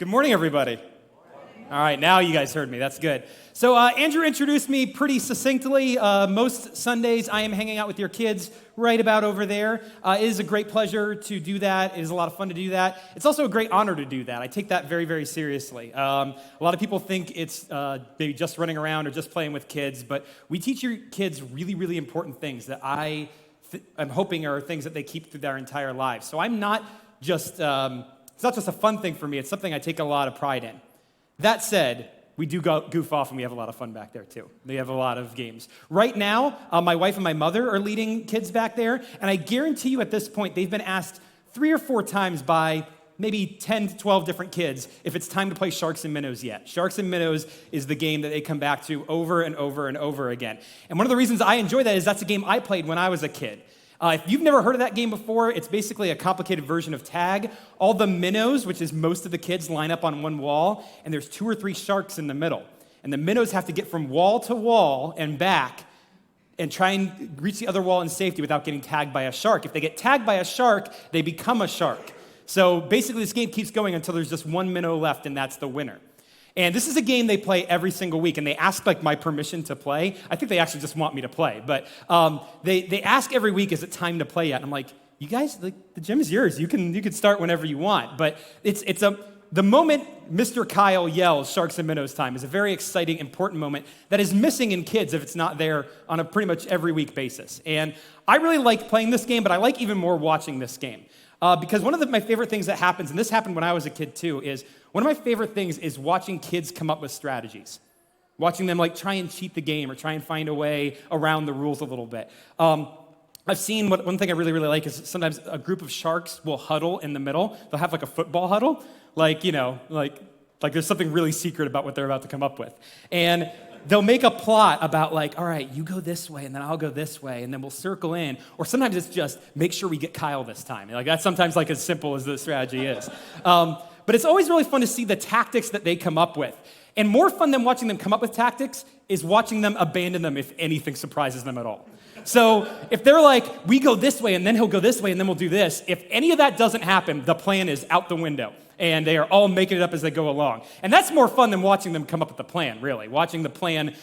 Good morning, everybody. All right, now you guys heard me. That's good. So Andrew introduced me pretty succinctly. Most Sundays, I am hanging out with your kids right about over there. It is a great pleasure to do that. It is a lot of fun to do that. It's also a great honor to do that. I take that very, very seriously. A lot of people think it's maybe just running around or just playing with kids, but we teach your kids really, really important things that I'm hoping are things that they keep through their entire lives. So I'm not just... it's not just a fun thing for me, it's something I take a lot of pride in. That said, we do goof off and we have a lot of fun back there too. We have a lot of games. Right now, my wife and my mother are leading kids back there, and I guarantee you at this point, they've been asked 3 or 4 times by maybe 10 to 12 different kids if it's time to play Sharks and Minnows yet. Sharks and Minnows is the game that they come back to over and over and over again. And one of the reasons I enjoy that is that's a game I played when I was a kid. If you've never heard of that game before, it's basically a complicated version of tag. All the minnows, which is most of the kids, line up on one wall, and there's 2 or 3 sharks in the middle. And the minnows have to get from wall to wall and back and try and reach the other wall in safety without getting tagged by a shark. If they get tagged by a shark, they become a shark. So basically this game keeps going until there's just 1 minnow left, and that's the winner. And this is a game they play every single week, and they ask my permission to play. I think they actually just want me to play, but they ask every week, is it time to play yet? And I'm like, you guys, the gym is yours. You can start whenever you want. But the moment Mr. Kyle yells Sharks and Minnows time is a very exciting, important moment that is missing in kids if it's not there on a pretty much every week basis. And I really like playing this game, but I like even more watching this game. Because one of my favorite things that happens, and this happened when I was a kid too, is one of my favorite things is watching kids come up with strategies. Watching them try and cheat the game or try and find a way around the rules a little bit. I've seen one thing I really, really like is sometimes a group of sharks will huddle in the middle. They'll have a football huddle, like there's something really secret about what they're about to come up with. And they'll make a plot about all right, you go this way, and then I'll go this way, and then we'll circle in. Or sometimes it's just, make sure we get Kyle this time. That's sometimes as simple as the strategy is. But it's always really fun to see the tactics that they come up with. And more fun than watching them come up with tactics is watching them abandon them if anything surprises them at all. So if they're we go this way, and then he'll go this way, and then we'll do this, if any of that doesn't happen, the plan is out the window. And they are all making it up as they go along. And that's more fun than watching them come up with the plan, really. Watching the plan,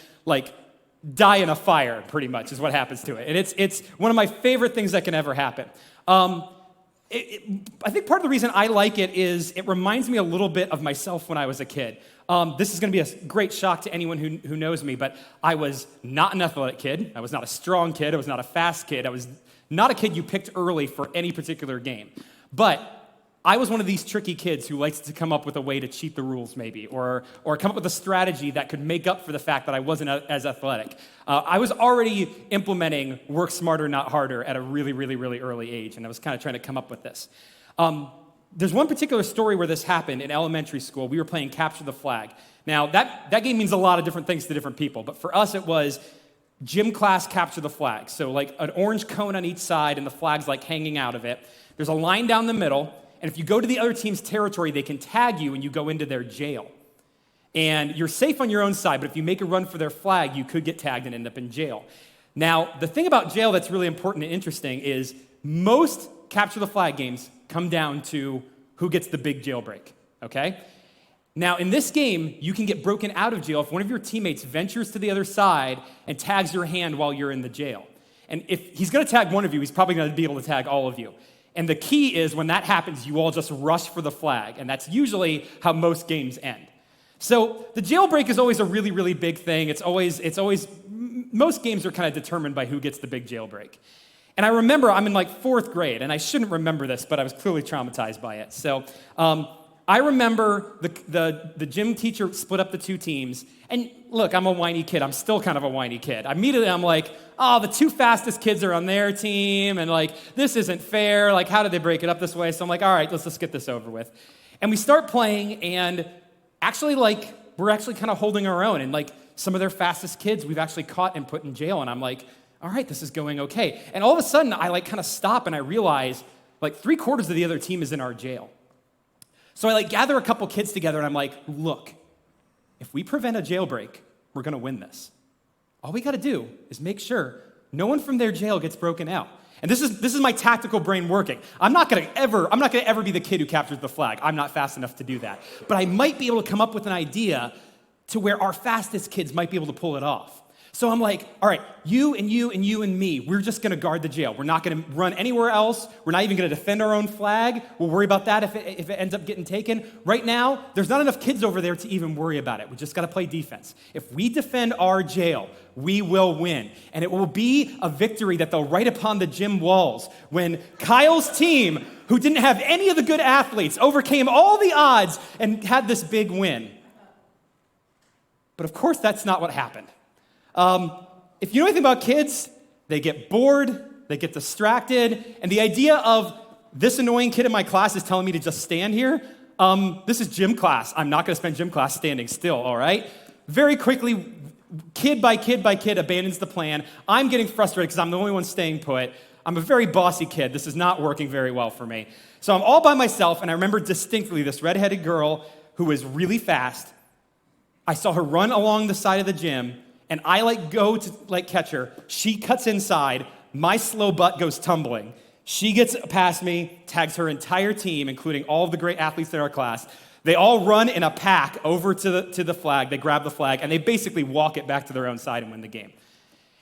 die in a fire, pretty much, is what happens to it. And it's one of my favorite things that can ever happen. I think part of the reason I like it is it reminds me a little bit of myself when I was a kid. This is going to be a great shock to anyone who knows me, but I was not an athletic kid. I was not a strong kid. I was not a fast kid. I was not a kid you picked early for any particular game. But I was one of these tricky kids who likes to come up with a way to cheat the rules, maybe, or come up with a strategy that could make up for the fact that I wasn't as athletic. I was already implementing work smarter, not harder at a really, really, really early age, and I was kind of trying to come up with this. There's one particular story where this happened in elementary school. We were playing Capture the Flag. Now, that game means a lot of different things to different people, but for us it was gym class Capture the Flag. So an orange cone on each side, and the flag's hanging out of it. There's a line down the middle. And if you go to the other team's territory, they can tag you and you go into their jail. And you're safe on your own side, but if you make a run for their flag, you could get tagged and end up in jail. Now, the thing about jail that's really important and interesting is most Capture the Flag games come down to who gets the big jailbreak, okay? Now, in this game, you can get broken out of jail if one of your teammates ventures to the other side and tags your hand while you're in the jail. And if he's going to tag one of you, he's probably going to be able to tag all of you. And the key is when that happens, you all just rush for the flag. And that's usually how most games end. So the jailbreak is always a really, really big thing. It's always, most games are kind of determined by who gets the big jailbreak. And I remember I'm in 4th grade, and I shouldn't remember this, but I was clearly traumatized by it. So I remember the gym teacher split up the 2 teams. And look, I'm a whiny kid. I'm still kind of a whiny kid. Immediately I'm the 2 fastest kids are on their team, and this isn't fair. How did they break it up this way? So I'm all right, let's just get this over with. And we start playing, and actually we're actually kind of holding our own. And some of their fastest kids we've actually caught and put in jail. And I'm all right, this is going okay. And all of a sudden I kind of stop and I realize 3/4 of the other team is in our jail. So I gather a couple kids together and I'm look, if we prevent a jailbreak, we're going to win this. All we got to do is make sure no one from their jail gets broken out. And this is my tactical brain working. I'm not gonna ever be the kid who captures the flag. I'm not fast enough to do that. But I might be able to come up with an idea to where our fastest kids might be able to pull it off. So I'm like, all right, you and you and you and me, we're just gonna guard the jail. We're not gonna run anywhere else. We're not even gonna defend our own flag. We'll worry about that if it ends up getting taken. Right now, there's not enough kids over there to even worry about it. We just gotta play defense. If we defend our jail, we will win. And it will be a victory that they'll write upon the gym walls when Kyle's team, who didn't have any of the good athletes, overcame all the odds and had this big win. But of course, that's not what happened. If you know anything about kids, they get bored, they get distracted, and the idea of this annoying kid in my class is telling me to just stand here, this is gym class. I'm not gonna spend gym class standing still, all right? Very quickly, kid by kid by kid abandons the plan. I'm getting frustrated because I'm the only one staying put. I'm a very bossy kid. This is not working very well for me. So I'm all by myself, and I remember distinctly this redheaded girl who was really fast. I saw her run along the side of the gym, and I go to catch her. She cuts inside. My slow butt goes tumbling. She gets past me, tags her entire team, including all of the great athletes in our class. They all run in a pack over to the flag. They grab the flag, and they basically walk it back to their own side and win the game.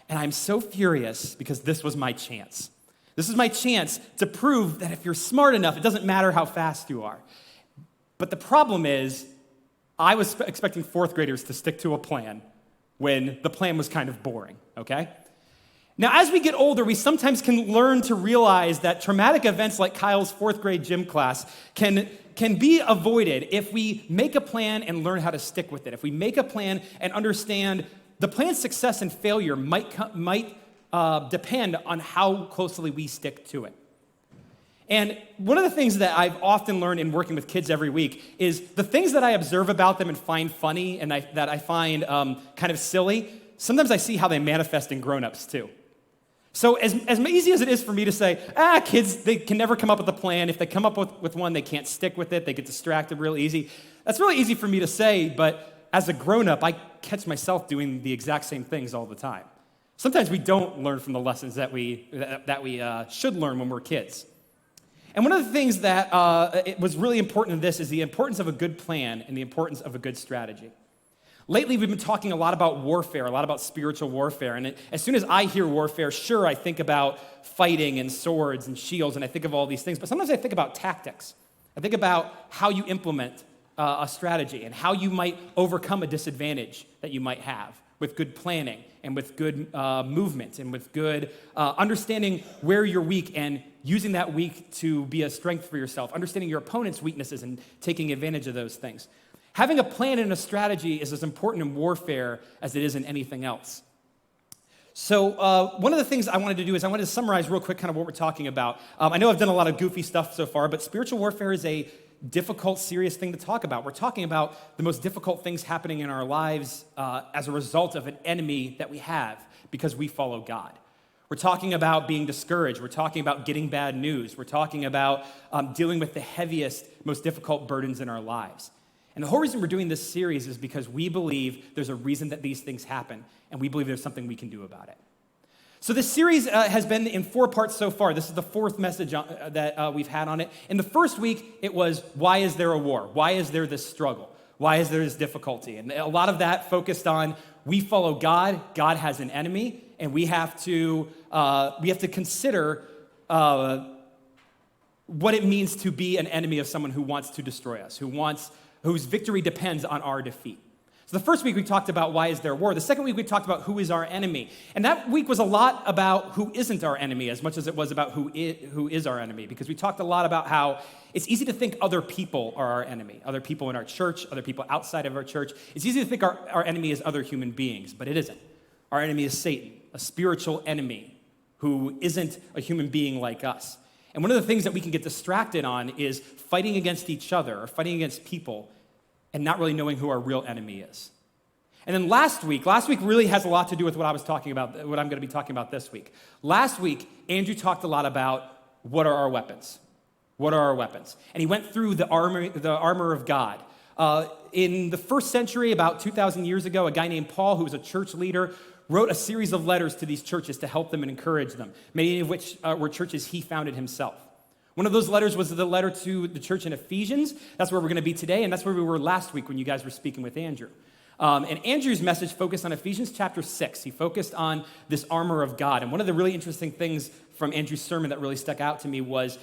And I'm so furious because this was my chance. This is my chance to prove that if you're smart enough, it doesn't matter how fast you are. But the problem is, I was expecting fourth graders to stick to a plan when the plan was kind of boring, okay? Now, as we get older, we sometimes can learn to realize that traumatic events like Kyle's fourth grade gym class can be avoided if we make a plan and learn how to stick with it. If we make a plan and understand the plan's success and failure might depend on how closely we stick to it. And one of the things that I've often learned in working with kids every week is the things that I observe about them and find funny and that I find kind of silly, sometimes I see how they manifest in grown-ups too. So as easy as it is for me to say, kids, they can never come up with a plan. If they come up with one, they can't stick with it. They get distracted real easy. That's really easy for me to say, but as a grown-up, I catch myself doing the exact same things all the time. Sometimes we don't learn from the lessons that we should learn when we're kids. And one of the things that it was really important in this is the importance of a good plan and the importance of a good strategy. Lately, we've been talking a lot about warfare, a lot about spiritual warfare. And as soon as I hear warfare, sure, I think about fighting and swords and shields, and I think of all these things. But sometimes I think about tactics. I think about how you implement a strategy and how you might overcome a disadvantage that you might have with good planning and with good movement and with good understanding where you're weak and using that weak to be a strength for yourself, understanding your opponent's weaknesses and taking advantage of those things. Having a plan and a strategy is as important in warfare as it is in anything else. So one of the things I wanted to do is I wanted to summarize real quick kind of what we're talking about. I know I've done a lot of goofy stuff so far, but spiritual warfare is a difficult, serious thing to talk about. We're talking about the most difficult things happening in our lives as a result of an enemy that we have because we follow God. We're talking about being discouraged. We're talking about getting bad news. We're talking about dealing with the heaviest, most difficult burdens in our lives. And the whole reason we're doing this series is because we believe there's a reason that these things happen, and we believe there's something we can do about it. So this series has been in 4 parts so far. This is the 4th message that we've had on it. In the first week, it was, why is there a war? Why is there this struggle? Why is there this difficulty? And a lot of that focused on we follow God, God has an enemy, and we have to consider what it means to be an enemy of someone who wants to destroy us, whose victory depends on our defeat. So the first week we talked about why is there war. The second week we talked about who is our enemy. And that week was a lot about who isn't our enemy as much as it was about who is our enemy, because we talked a lot about how it's easy to think other people are our enemy, other people in our church, other people outside of our church. It's easy to think our enemy is other human beings, but it isn't. Our enemy is Satan, a spiritual enemy who isn't a human being like us. And one of the things that we can get distracted on is fighting against each other or fighting against people and not really knowing who our real enemy is. And then last week really has a lot to do with what I was talking about, what I'm going to be talking about this week. Last week, Andrew talked a lot about what are our weapons? What are our weapons? And he went through the armor of God. In the first century, about 2,000 years ago, a guy named Paul, who was a church leader, wrote a series of letters to these churches to help them and encourage them, many of which were churches he founded himself. One of those letters was the letter to the church in Ephesians. That's where we're going to be today, and that's where we were last week when you guys were speaking with Andrew. And Andrew's message focused on Ephesians chapter 6. He focused on this armor of God. And one of the really interesting things from Andrew's sermon that really stuck out to me was,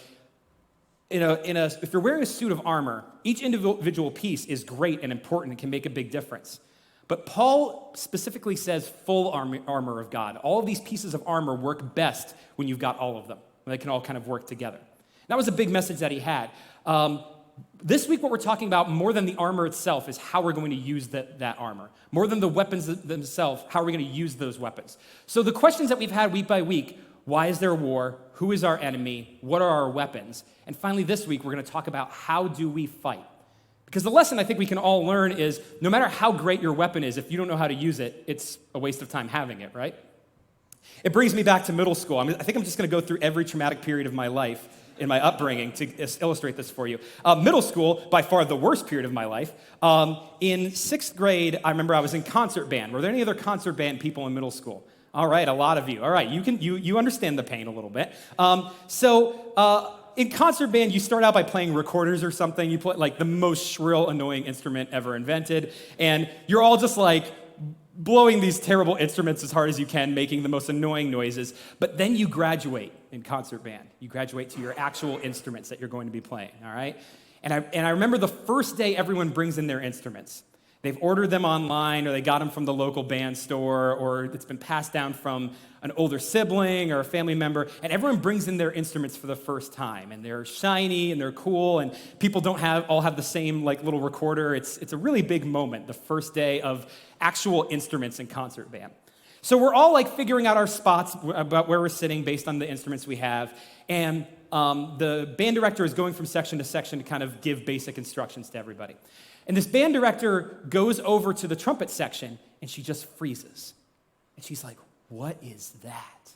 if you're wearing a suit of armor, each individual piece is great and important and can make a big difference. But Paul specifically says full armor of God. All of these pieces of armor work best when you've got all of them, when they can all kind of work together. That was a big message that he had. This week, what we're talking about, more than the armor itself, is how we're going to use that armor. More than the weapons themselves, how are we going to use those weapons? So the questions that we've had week by week: why is there war? Who is our enemy? What are our weapons? And finally, this week, we're going to talk about how do we fight? Because the lesson I think we can all learn is no matter how great your weapon is, if you don't know how to use it, it's a waste of time having it, right? It brings me back to middle school. I think I'm just going to go through every traumatic period of my life in my upbringing to illustrate this for you. Middle school, by far the worst period of my life. In 6th grade, I remember I was in concert band. Were there any other concert band people in middle school? All right, a lot of you. All right, you understand the pain a little bit. In concert band, you start out by playing recorders or something. You play like the most shrill, annoying instrument ever invented, and you're all just like blowing these terrible instruments as hard as you can, making the most annoying noises. But then you graduate in concert band. You graduate to your actual instruments that you're going to be playing, all right? And I remember the first day everyone brings in their instruments. They've ordered them online, or they got them from the local band store, or it's been passed down from an older sibling or a family member, and everyone brings in their instruments for the first time, and they're shiny and they're cool, and people don't all have the same like little recorder. It's a really big moment, the first day of actual instruments in concert band. So we're all like figuring out our spots about where we're sitting based on the instruments we have, and the band director is going from section to section to kind of give basic instructions to everybody. And this band director goes over to the trumpet section, and she just freezes. And she's like, what is that?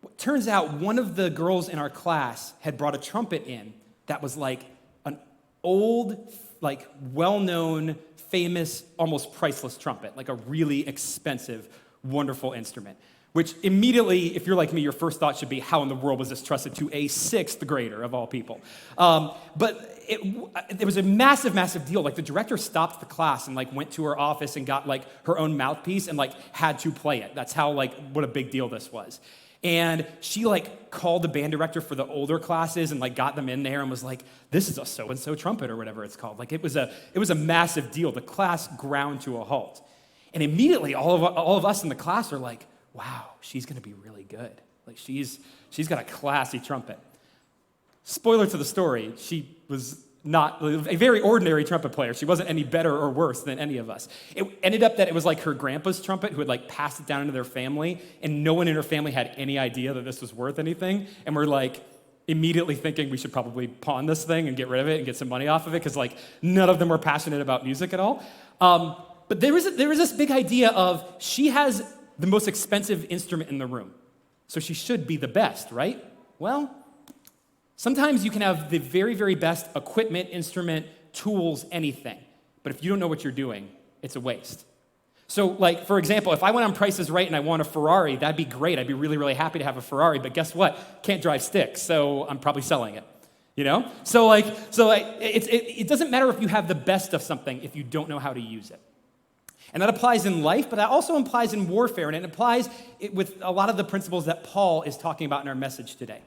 It turns out one of the girls in our class had brought a trumpet in that was like an old, like well-known, famous, almost priceless trumpet, like a really expensive, wonderful instrument. Which immediately, if you're like me, your first thought should be, how in the world was this trusted to a 6th grader of all people? But it was a massive, massive deal. Like the director stopped the class and like went to her office and got like her own mouthpiece and like had to play it. That's how like what a big deal this was. And she like called the band director for the older classes and like got them in there and was like, this is a so-and-so trumpet or whatever it's called. Like it was a massive deal. The class ground to a halt. And immediately all of us in the class are like, wow, she's going to be really good. Like she's got a classy trumpet. Spoiler to the story, she was not a very ordinary trumpet player. She wasn't any better or worse than any of us. It ended up that it was like her grandpa's trumpet who had like passed it down into their family, and no one in her family had any idea that this was worth anything. And we're like immediately thinking we should probably pawn this thing and get rid of it and get some money off of it because like none of them were passionate about music at all. But there was this big idea of she has the most expensive instrument in the room, so she should be the best, right? Well, sometimes you can have the very, very best equipment, instrument, tools, anything, but if you don't know what you're doing, it's a waste. So, like, for example, if I went on Price is Right and I won a Ferrari, that'd be great. I'd be really, really happy to have a Ferrari, but guess what? Can't drive sticks, so I'm probably selling it, you know? So it doesn't matter if you have the best of something if you don't know how to use it. And that applies in life, but that also applies in warfare, and it applies with a lot of the principles that Paul is talking about in our message today.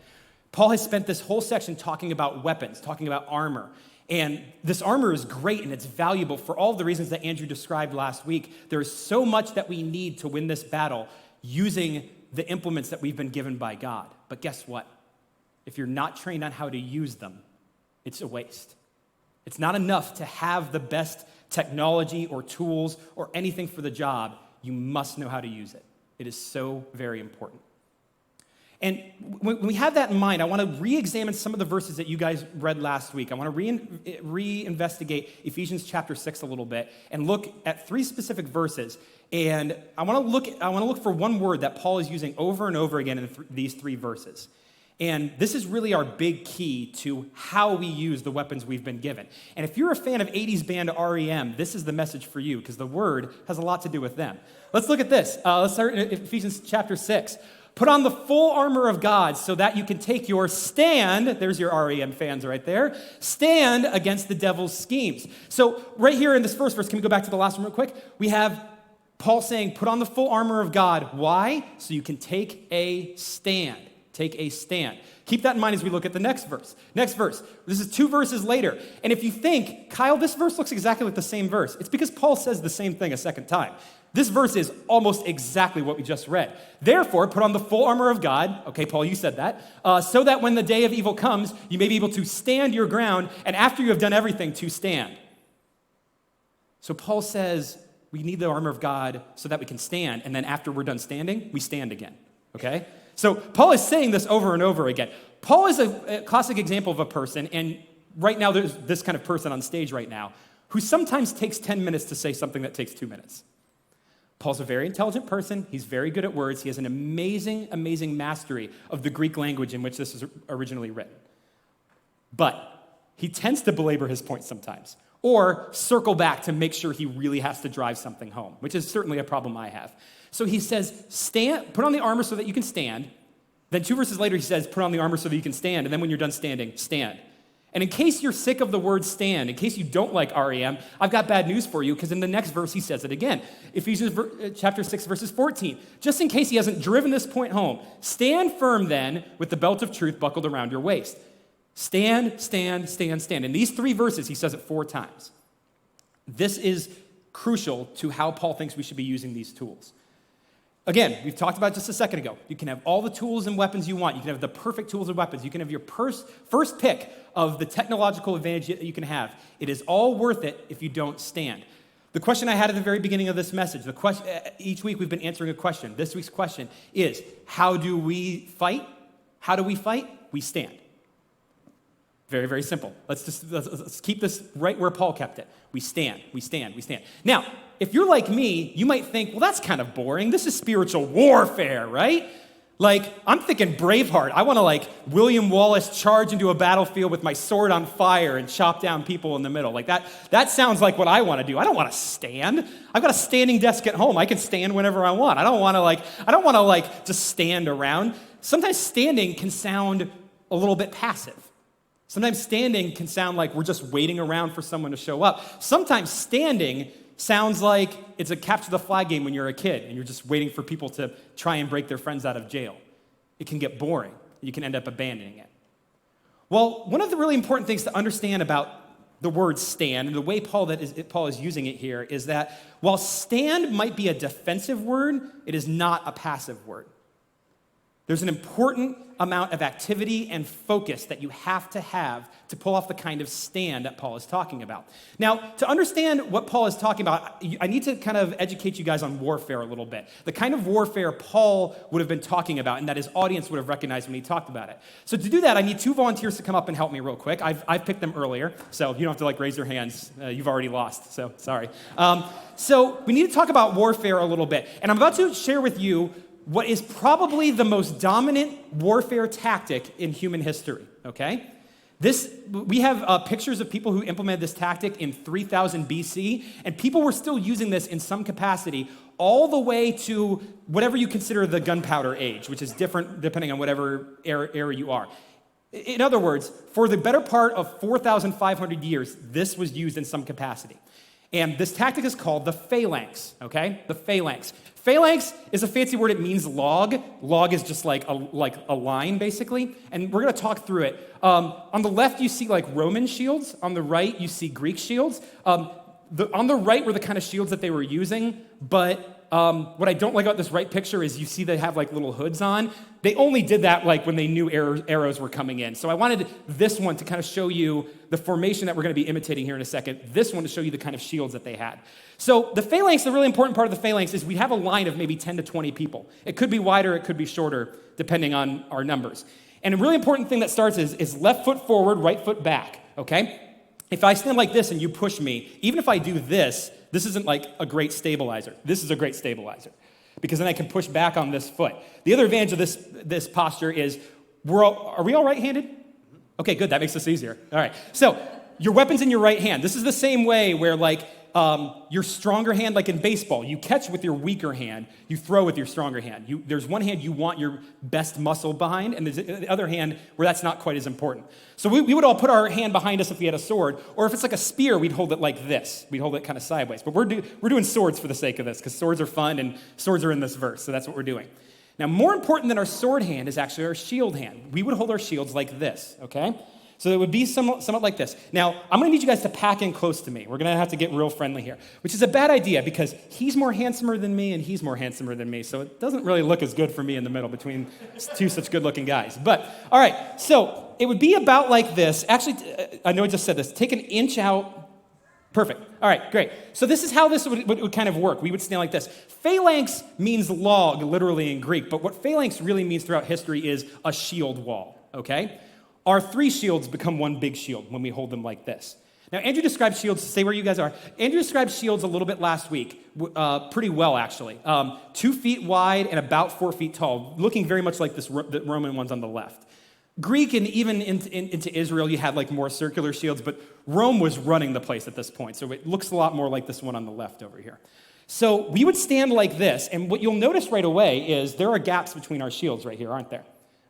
Paul has spent this whole section talking about weapons, talking about armor, and this armor is great and it's valuable for all the reasons that Andrew described last week. There is so much that we need to win this battle using the implements that we've been given by God. But guess what? If you're not trained on how to use them, it's a waste. It's not enough to have the best technology or tools or anything for the job. You must know how to use it. It is so very important. And when we have that in mind, I want to re-examine some of the verses that you guys read last week. I want to re-investigate Ephesians chapter 6 a little bit and look at 3 specific verses. And I want to look for one word that Paul is using over and over again in these 3 verses. And this is really our big key to how we use the weapons we've been given. And if you're a fan of 80s band REM, this is the message for you, because the word has a lot to do with them. Let's look at this. Let's start in Ephesians chapter 6. Put on the full armor of God so that you can take your stand, there's your REM fans right there, stand against the devil's schemes. So right here in this first verse, can we go back to the last one real quick? We have Paul saying, put on the full armor of God. Why? So you can take a stand. Take a stand. Keep that in mind as we look at the next verse. Next verse. This is 2 verses later. And if you think, Kyle, this verse looks exactly like the same verse, it's because Paul says the same thing a second time. This verse is almost exactly what we just read. Therefore, put on the full armor of God. Okay, Paul, you said that. So that when the day of evil comes, you may be able to stand your ground, and after you have done everything, to stand. So Paul says we need the armor of God so that we can stand, and then after we're done standing, we stand again. Okay? So Paul is saying this over and over again. Paul is a classic example of a person, and right now there's this kind of person on stage right now, who sometimes takes 10 minutes to say something that takes 2 minutes. Paul's a very intelligent person. He's very good at words. He has an amazing, amazing mastery of the Greek language in which this is originally written. But he tends to belabor his point sometimes, or circle back to make sure he really has to drive something home, which is certainly a problem I have. So he says, stand, put on the armor so that you can stand. Then 2 verses later, he says, put on the armor so that you can stand. And then when you're done standing, stand. And in case you're sick of the word stand, in case you don't like REM, I've got bad news for you, because in the next verse, he says it again. Ephesians chapter 6, verses 14. Just in case he hasn't driven this point home, stand firm then with the belt of truth buckled around your waist. Stand, stand, stand, stand. In these 3 verses, he says it 4 times. This is crucial to how Paul thinks we should be using these tools. Again, we've talked about just a second ago. You can have all the tools and weapons you want. You can have the perfect tools and weapons. You can have your first pick of the technological advantage that you can have. It is all worth it if you don't stand. The question I had at the very beginning of this message, each week we've been answering a question. This week's question is, how do we fight? How do we fight? We stand. Very, very simple. Let's keep this right where Paul kept it. We stand, we stand, we stand. Now, if you're like me, you might think, well, that's kind of boring. This is spiritual warfare, right? Like, I'm thinking Braveheart. I want to, like, William Wallace charge into a battlefield with my sword on fire and chop down people in the middle. Like, that sounds like what I want to do. I don't want to stand. I've got a standing desk at home. I can stand whenever I want. I don't want to just stand around. Sometimes standing can sound a little bit passive. Sometimes standing can sound like we're just waiting around for someone to show up. Sometimes standing sounds like it's a capture the flag game when you're a kid and you're just waiting for people to try and break their friends out of jail. It can get boring. You can end up abandoning it. Well, one of the really important things to understand about the word stand and the way Paul is using it here is that while stand might be a defensive word, it is not a passive word. There's an important amount of activity and focus that you have to pull off the kind of stand that Paul is talking about. Now, to understand what Paul is talking about, I need to kind of educate you guys on warfare a little bit. The kind of warfare Paul would have been talking about and that his audience would have recognized when he talked about it. So to do that, I need 2 volunteers to come up and help me real quick. I've picked them earlier, so you don't have to raise your hands. You've already lost, so sorry. So we need to talk about warfare a little bit. And I'm about to share with you what is probably the most dominant warfare tactic in human history, okay? We have pictures of people who implemented this tactic in 3000 BC, and people were still using this in some capacity all the way to whatever you consider the gunpowder age, which is different depending on whatever era you are. In other words, for the better part of 4,500 years, this was used in some capacity. And this tactic is called the phalanx, okay? The phalanx. Phalanx is a fancy word. It means log. Log is just like a line, basically. And we're going to talk through it. On the left, you see Roman shields. On the right, you see Greek shields. On the right were the kind of shields that they were using, but what I don't like about this right picture is you see they have little hoods on. They only did that when they knew arrows were coming in. So I wanted this one to kind of show you the formation that we're going to be imitating here in a second. This one to show you the kind of shields that they had. So the phalanx, the really important part of the phalanx is we have a line of maybe 10 to 20 people. It could be wider, it could be shorter, depending on our numbers. And a really important thing that starts is left foot forward, right foot back, okay? If I stand like this and you push me, even if I do this isn't a great stabilizer. This is a great stabilizer because then I can push back on this foot. The other advantage of this posture is Are we all right-handed? Okay, good. That makes this easier. All right. So your weapon's in your right hand. This is the same way where, like, your stronger hand, like in baseball, you catch with your weaker hand, you throw with your stronger hand. There's one hand you want your best muscle behind, and there's the other hand where that's not quite as important. So we would all put our hand behind us if we had a sword, or if it's like a spear, we'd hold it like this. We'd hold it kind of sideways. But we're doing swords for the sake of this, because swords are fun, and swords are in this verse, so that's what we're doing. Now, more important than our sword hand is actually our shield hand. We would hold our shields like this, okay? So it would be somewhat like this. Now, I'm going to need you guys to pack in close to me. We're going to have to get real friendly here, which is a bad idea because he's more handsomer than me and he's more handsomer than me. So it doesn't really look as good for me in the middle between two such good-looking guys. But, all right, so it would be about like this. Actually, I know I just said this. Take an inch out. Perfect. All right, great. So this is how this would kind of work. We would stand like this. Phalanx means log, literally in Greek. But what phalanx really means throughout history is a shield wall, okay? Our three shields become one big shield when we hold them like this. Now, Andrew described shields, stay where you guys are. Andrew described shields a little bit last week, pretty well, actually. 2 feet wide and about 4 feet tall, looking very much like the Roman ones on the left. Greek and even into Israel, you had like more circular shields, but Rome was running the place at this point, so it looks a lot more like this one on the left over here. So we would stand like this, and what you'll notice right away is there are gaps between our shields right here, aren't there?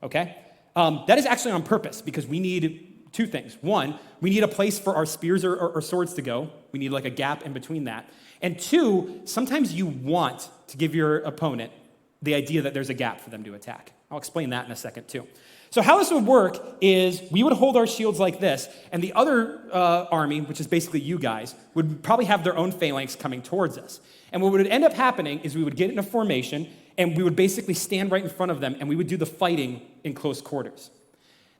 Okay? That is actually on purpose because we need two things. One, we need a place for our spears or swords to go. We need like a gap in between that. And two, sometimes you want to give your opponent the idea that there's a gap for them to attack. I'll explain that in a second too. So how this would work is we would hold our shields like this, and the other army, which is basically you guys, would probably have their own phalanx coming towards us. And what would end up happening is we would get in a formation, and we would basically stand right in front of them, and we would do the fighting in close quarters.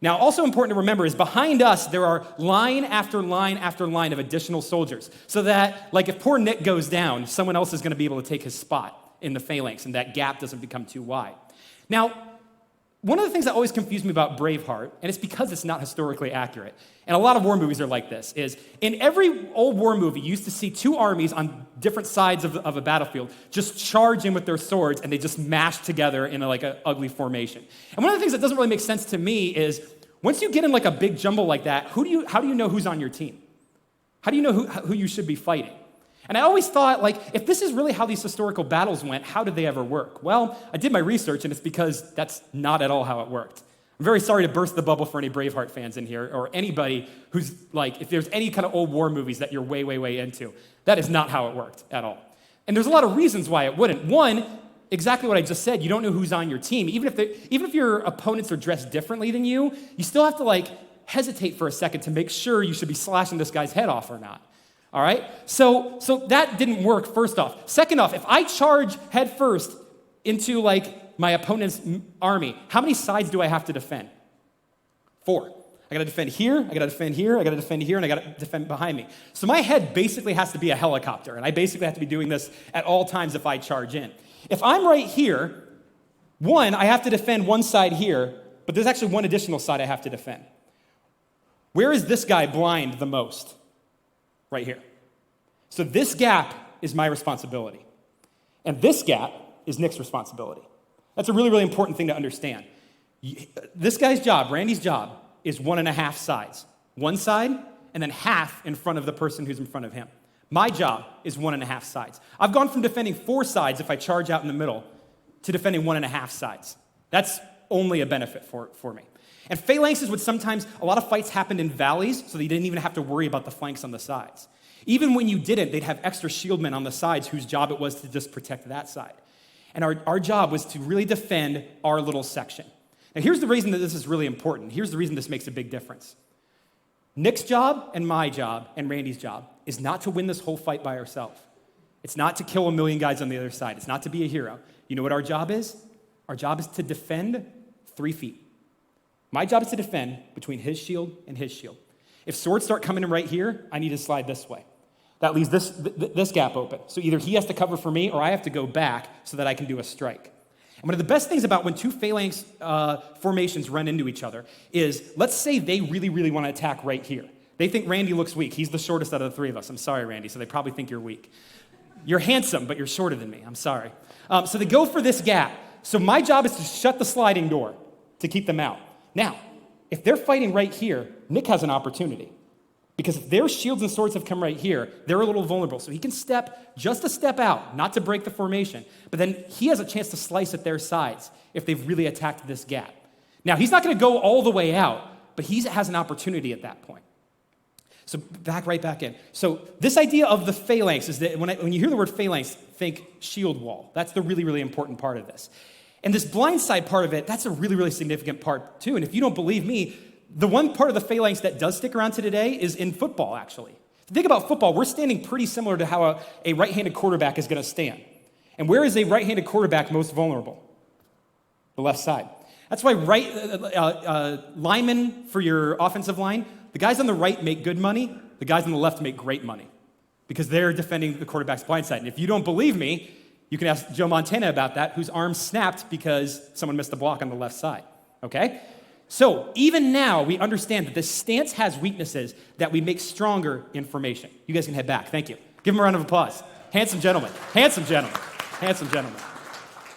Now, also important to remember is behind us, there are line after line after line of additional soldiers, so that, like, if poor Nick goes down, someone else is going to be able to take his spot in the phalanx, and that gap doesn't become too wide. Now, one of the things that always confused me about Braveheart, and it's because it's not historically accurate, and a lot of war movies are like this, is in every old war movie, you used to see two armies on different sides of a battlefield just charge in with their swords, and they just mash together in like an ugly formation. And one of the things that doesn't really make sense to me is once you get in like a big jumble like that, how do you know who's on your team? How do you know who you should be fighting? And I always thought, like, if this is really how these historical battles went, how did they ever work? Well, I did my research, and it's because that's not at all how it worked. I'm very sorry to burst the bubble for any Braveheart fans in here, or anybody who's, like, if there's any kind of old war movies that you're way, way, way into. That is not how it worked at all. And there's a lot of reasons why it wouldn't. One, exactly what I just said, you don't know who's on your team. Even if your opponents are dressed differently than you still have to, like, hesitate for a second to make sure you should be slashing this guy's head off or not. All right? So that didn't work, first off. Second off, if I charge head first into, like, my opponent's army, how many sides do I have to defend? 4. I gotta defend here, I gotta defend here, I gotta defend here, and I gotta defend behind me. So my head basically has to be a helicopter, and I basically have to be doing this at all times if I charge in. If I'm right here, one, I have to defend one side here, but there's actually one additional side I have to defend. Where is this guy blind the most? Right here. So this gap is my responsibility. And this gap is Nick's responsibility. That's a really, really important thing to understand. This guy's job, Randy's job, is 1.5 sides. One side, and then half in front of the person who's in front of him. My job is 1.5 sides. I've gone from defending 4 sides if I charge out in the middle to defending 1.5 sides. That's only a benefit for me. And phalanxes would sometimes, a lot of fights happened in valleys, so they didn't even have to worry about the flanks on the sides. Even when you didn't, they'd have extra shieldmen on the sides whose job it was to just protect that side. And our job was to really defend our little section. Now, here's the reason that this is really important. Here's the reason this makes a big difference. Nick's job and my job and Randy's job is not to win this whole fight by ourselves. It's not to kill 1 million guys on the other side. It's not to be a hero. You know what our job is? Our job is to defend 3 feet. My job is to defend between his shield and his shield. If swords start coming in right here, I need to slide this way. That leaves this gap open. So either he has to cover for me or I have to go back so that I can do a strike. And one of the best things about when two phalanx formations run into each other is, let's say they really, really want to attack right here. They think Randy looks weak. He's the shortest out of the 3 of us. I'm sorry, Randy, so they probably think you're weak. You're handsome, but you're shorter than me. I'm sorry. So they go for this gap. So my job is to shut the sliding door to keep them out. Now, if they're fighting right here, Nick has an opportunity. Because if their shields and swords have come right here, they're a little vulnerable. So he can step just a step out, not to break the formation, but then he has a chance to slice at their sides if they've really attacked this gap. Now, he's not going to go all the way out, but he has an opportunity at that point. So right back in. So this idea of the phalanx is that when you hear the word phalanx, think shield wall. That's the really, really important part of this. And this blind side part of it, that's a really, really significant part too. And if you don't believe me, the one part of the phalanx that does stick around to today is in football, actually. If you think about football, we're standing pretty similar to how a right-handed quarterback is going to stand. And where is a right-handed quarterback most vulnerable? The left side. That's why linemen for your offensive line, the guys on the right make good money, the guys on the left make great money because they're defending the quarterback's blind side. And if you don't believe me, you can ask Joe Montana about that, whose arm snapped because someone missed a block on the left side, okay? So even now, we understand that this stance has weaknesses that we make stronger in formation. You guys can head back. Thank you. Give them a round of applause. Handsome gentlemen. Handsome gentlemen. Handsome gentlemen.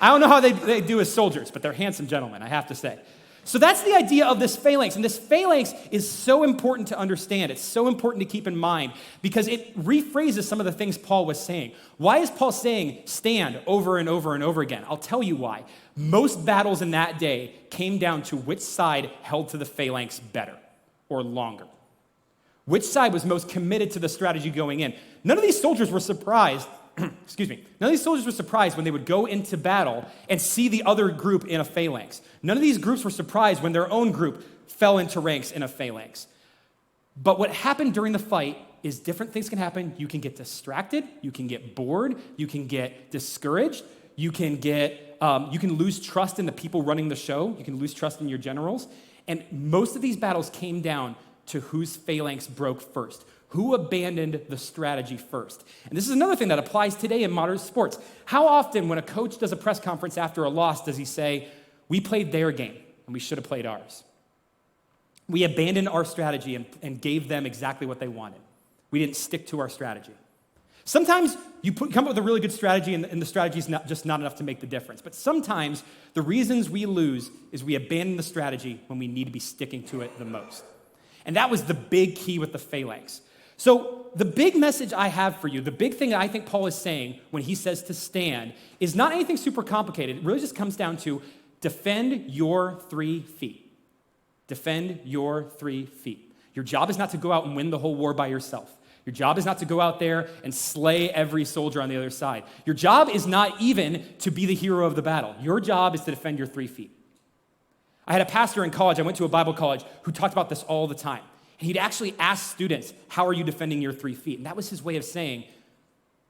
I don't know how they do as soldiers, but they're handsome gentlemen, I have to say. So that's the idea of this phalanx. And this phalanx is so important to understand. It's so important to keep in mind because it rephrases some of the things Paul was saying. Why is Paul saying stand over and over and over again? I'll tell you why. Most battles in that day came down to which side held to the phalanx better or longer. Which side was most committed to the strategy going in? None of these soldiers were surprised. Excuse me. None of these soldiers were surprised when they would go into battle and see the other group in a phalanx. None of these groups were surprised when their own group fell into ranks in a phalanx. But what happened during the fight is different things can happen. You can get distracted. You can get bored. You can get discouraged. You can lose trust in the people running the show. You can lose trust in your generals. And most of these battles came down to whose phalanx broke first. Who abandoned the strategy first? And this is another thing that applies today in modern sports. How often when a coach does a press conference after a loss does he say, we played their game and we should have played ours? We abandoned our strategy and gave them exactly what they wanted. We didn't stick to our strategy. Sometimes you come up with a really good strategy and the strategy is not enough to make the difference. But sometimes the reasons we lose is we abandon the strategy when we need to be sticking to it the most. And that was the big key with the phalanx. So the big message I have for you, the big thing that I think Paul is saying when he says to stand is not anything super complicated. It really just comes down to defend your 3 feet. Defend your 3 feet. Your job is not to go out and win the whole war by yourself. Your job is not to go out there and slay every soldier on the other side. Your job is not even to be the hero of the battle. Your job is to defend your 3 feet. I had a pastor in college, I went to a Bible college, who talked about this all the time. And he'd actually ask students, how are you defending your 3 feet? And that was his way of saying,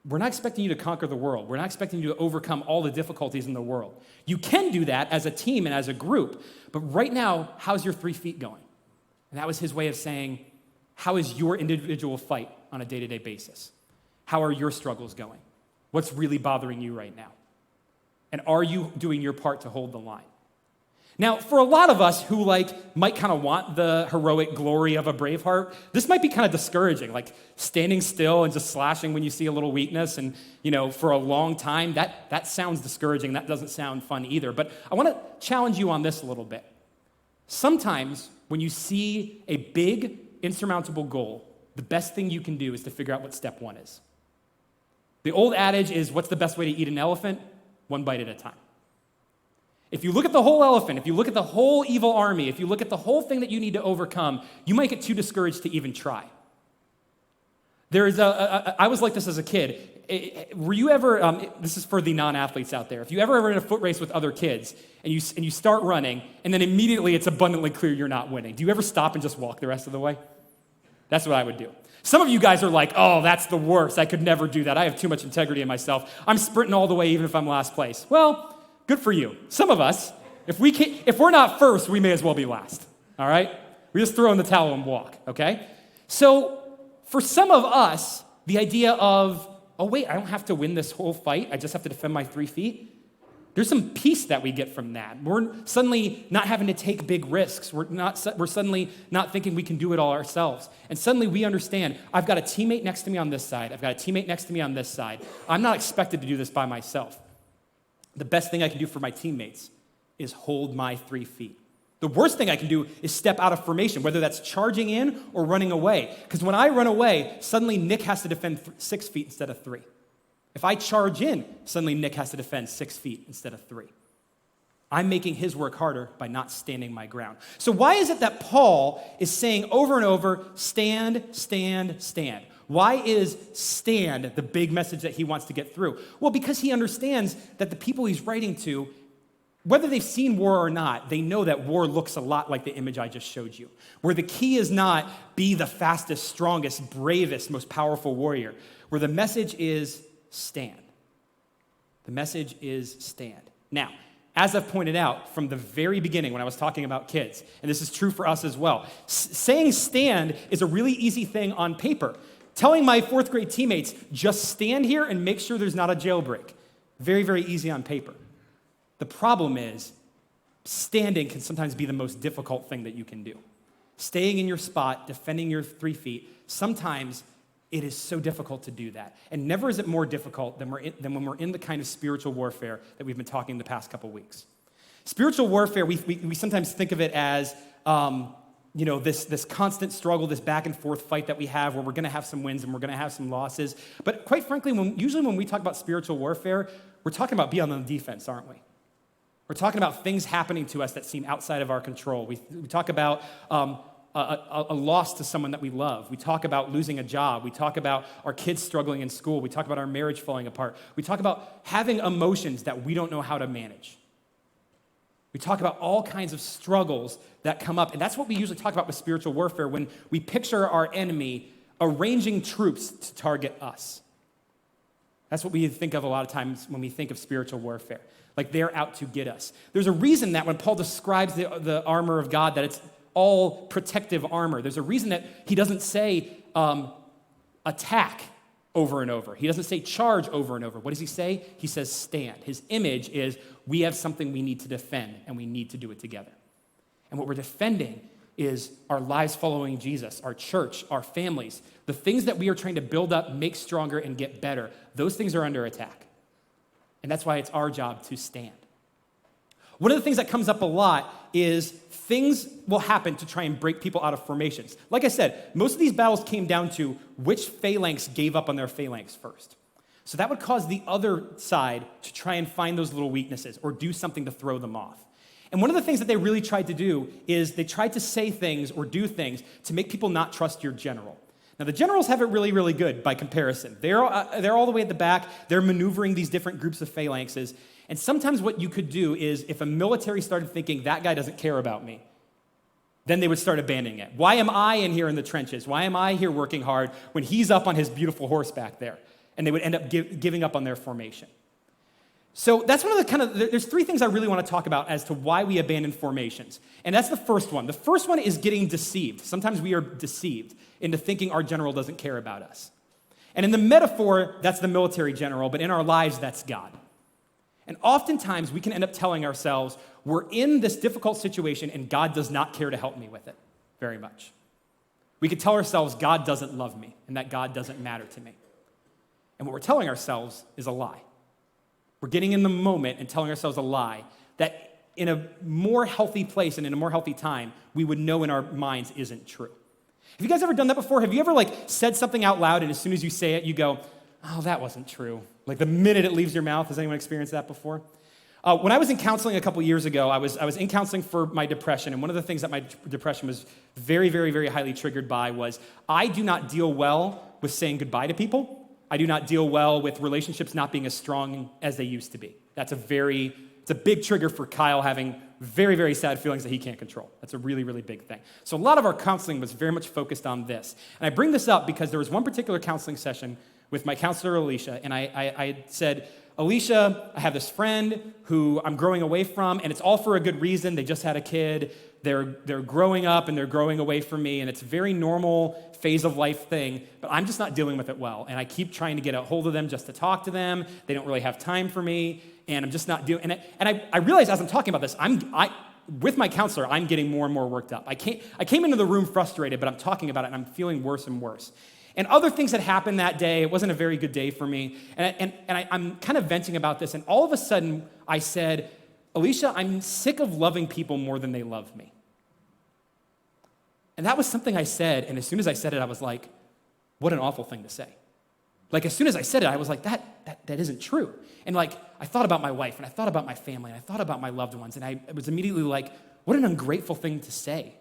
we're not expecting you to conquer the world. We're not expecting you to overcome all the difficulties in the world. You can do that as a team and as a group, but right now, how's your 3 feet going? And that was his way of saying, how is your individual fight on a day-to-day basis? How are your struggles going? What's really bothering you right now? And are you doing your part to hold the line? Now, for a lot of us who might kind of want the heroic glory of a Braveheart, this might be kind of discouraging, like standing still and just slashing when you see a little weakness and, for a long time, that sounds discouraging. That doesn't sound fun either. But I want to challenge you on this a little bit. Sometimes when you see a big, insurmountable goal, the best thing you can do is to figure out what step 1 is. The old adage is, what's the best way to eat an elephant? 1 bite at a time. If you look at the whole elephant, if you look at the whole evil army, if you look at the whole thing that you need to overcome, you might get too discouraged to even try. I was like this as a kid. Were you ever, this is for the non-athletes out there, if you ever in a foot race with other kids and you start running and then immediately it's abundantly clear you're not winning, do you ever stop and just walk the rest of the way? That's what I would do. Some of you guys are like, oh, that's the worst. I could never do that. I have too much integrity in myself. I'm sprinting all the way even if I'm last place. Well, good for you. Some of us, if we're not first, we may as well be last, all right? We just throw in the towel and walk, okay? So for some of us, the idea of, oh, wait, I don't have to win this whole fight. I just have to defend my 3 feet. There's some peace that we get from that. We're suddenly not having to take big risks. We're suddenly not thinking we can do it all ourselves. And suddenly we understand, I've got a teammate next to me on this side. I've got a teammate next to me on this side. I'm not expected to do this by myself. The best thing I can do for my teammates is hold my 3 feet. The worst thing I can do is step out of formation, whether that's charging in or running away. Because when I run away, suddenly Nick has to defend 6 feet instead of 3. If I charge in, suddenly Nick has to defend 6 feet instead of 3. I'm making his work harder by not standing my ground. So why is it that Paul is saying over and over, stand, stand, stand? Why is stand the big message that he wants to get through? Well, because he understands that the people he's writing to, whether they've seen war or not, they know that war looks a lot like the image I just showed you, where the key is not be the fastest, strongest, bravest, most powerful warrior, where the message is stand. The message is stand. Now, as I've pointed out from the very beginning when I was talking about kids, and this is true for us as well, saying stand is a really easy thing on paper. Telling my 4th grade teammates, just stand here and make sure there's not a jailbreak. Very, very easy on paper. The problem is, standing can sometimes be the most difficult thing that you can do. Staying in your spot, defending your 3 feet, sometimes it is so difficult to do that. And never is it more difficult than when we're in the kind of spiritual warfare that we've been talking the past couple weeks. Spiritual warfare, we sometimes think of it as this constant struggle, this back and forth fight that we have where we're going to have some wins and we're going to have some losses. But quite frankly, usually when we talk about spiritual warfare, we're talking about being on the defense, aren't we? We're talking about things happening to us that seem outside of our control. We talk about a loss to someone that we love. We talk about losing a job. We talk about our kids struggling in school. We talk about our marriage falling apart. We talk about having emotions that we don't know how to manage. We talk about all kinds of struggles that come up, and that's what we usually talk about with spiritual warfare when we picture our enemy arranging troops to target us. That's what we think of a lot of times when we think of spiritual warfare, like they're out to get us. There's a reason that when Paul describes the armor of God, that it's all protective armor. There's a reason that he doesn't say attack over and over. He doesn't say charge over and over. What does he say? He says stand. His image is we have something we need to defend, and we need to do it together. And what we're defending is our lives following Jesus, our church, our families. The things that we are trying to build up, make stronger, and get better, those things are under attack. And that's why it's our job to stand. One of the things that comes up a lot is things will happen to try and break people out of formations. Like I said, most of these battles came down to which phalanx gave up on their phalanx first. So that would cause the other side to try and find those little weaknesses or do something to throw them off. And one of the things that they really tried to do is they tried to say things or do things to make people not trust your general. Now, the generals have it really, really good by comparison. They're all the way at the back. They're maneuvering these different groups of phalanxes. And sometimes what you could do is if a military started thinking, that guy doesn't care about me, then they would start abandoning it. Why am I in here in the trenches? Why am I here working hard when he's up on his beautiful horse back there? And they would end up giving up on their formation. So that's one of the there's 3 things I really want to talk about as to why we abandon formations. And that's the first one. The first one is getting deceived. Sometimes we are deceived into thinking our general doesn't care about us. And in the metaphor, that's the military general, but in our lives, that's God. And oftentimes we can end up telling ourselves, we're in this difficult situation and God does not care to help me with it very much. We could tell ourselves God doesn't love me and that God doesn't matter to me. And what we're telling ourselves is a lie. We're getting in the moment and telling ourselves a lie that in a more healthy place and in a more healthy time, we would know in our minds isn't true. Have you guys ever done that before? Have you ever said something out loud and as soon as you say it, you go, oh, that wasn't true. Like the minute it leaves your mouth. Has anyone experienced that before? When I was in counseling a couple years ago, I was in counseling for my depression, and one of the things that my depression was very, very, very highly triggered by was I do not deal well with saying goodbye to people. I do not deal well with relationships not being as strong as they used to be. It's a big trigger for Kyle having very, very sad feelings that he can't control. That's a really, really big thing. So a lot of our counseling was very much focused on this. And I bring this up because there was one particular counseling session with my counselor, Alicia, and I said, Alicia, I have this friend who I'm growing away from, and it's all for a good reason. They just had a kid. They're growing up, and they're growing away from me, and it's a very normal phase of life thing, but I'm just not dealing with it well, and I keep trying to get a hold of them just to talk to them. They don't really have time for me, and I'm just not doing it. And I realize as I'm talking about this, with my counselor, I'm getting more and more worked up. I came into the room frustrated, but I'm talking about it, and I'm feeling worse and worse. And other things had happened that day. It wasn't a very good day for me. And I'm kind of venting about this. And all of a sudden, I said, Alicia, I'm sick of loving people more than they love me. And that was something I said, and as soon as I said it, I was like, what an awful thing to say. Like, as soon as I said it, I was like, that isn't true. And like, I thought about my wife, and I thought about my family, and I thought about my loved ones, and I was immediately like, what an ungrateful thing to say.